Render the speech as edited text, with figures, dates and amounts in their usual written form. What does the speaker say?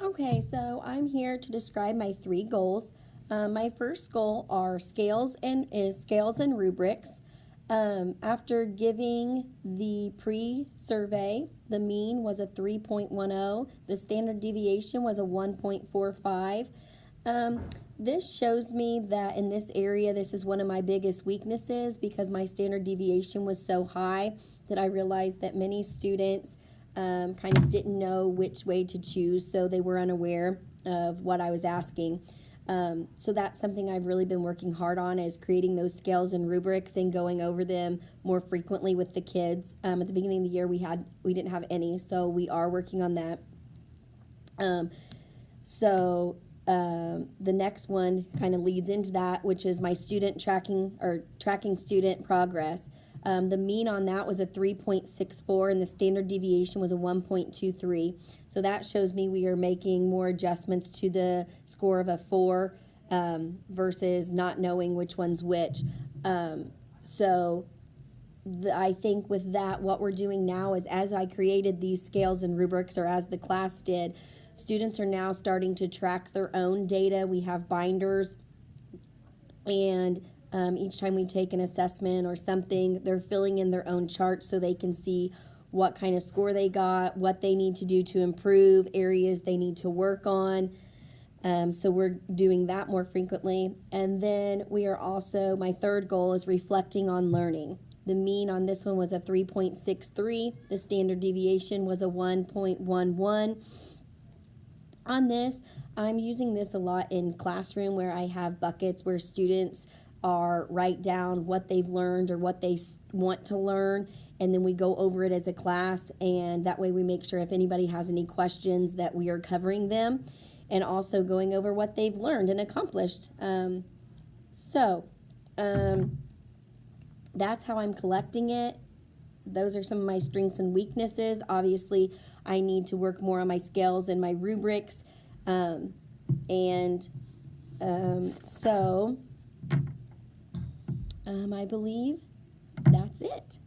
Okay, so I'm here to describe my three goals. My first goal are scales and rubrics. After giving the pre-survey, the mean was a 3.10. The standard deviation was a 1.45. Um, this shows me that in this area, this is one of my biggest weaknesses because my standard deviation was so high that I realized that many students kind of didn't know which way to choose, so they were unaware of what I was asking. So that's something I've really been working hard on, is creating those scales and rubrics and going over them more frequently with the kids. At the beginning of the year, we didn't have any, so we are working on that. Um, the next one kind of leads into that, which is my student tracking student progress. The mean on that was a 3.64 and the standard deviation was a 1.23. So that shows me we are making more adjustments to the score of a 4 versus not knowing which one's which. I think with that, what we're doing now is, as I created these scales and rubrics, or as the class did, students are now starting to track their own data. We have binders, and each time we take an assessment or something, they're filling in their own charts so they can see what kind of score they got, what they need to do to improve, areas they need to work on. So we're doing that more frequently. And then we are also, my third goal is reflecting on learning. The mean on this one was a 3.63. The standard deviation was a 1.11. On this, I'm using this a lot in classroom where I have buckets where students write down what they've learned or what they want to learn, and then we go over it as a class, and that way we make sure if anybody has any questions that we are covering them and also going over what they've learned and accomplished. That's how I'm collecting it. Those are some of my strengths and weaknesses. Obviously, I need to work more on my scales and my rubrics. I believe that's it.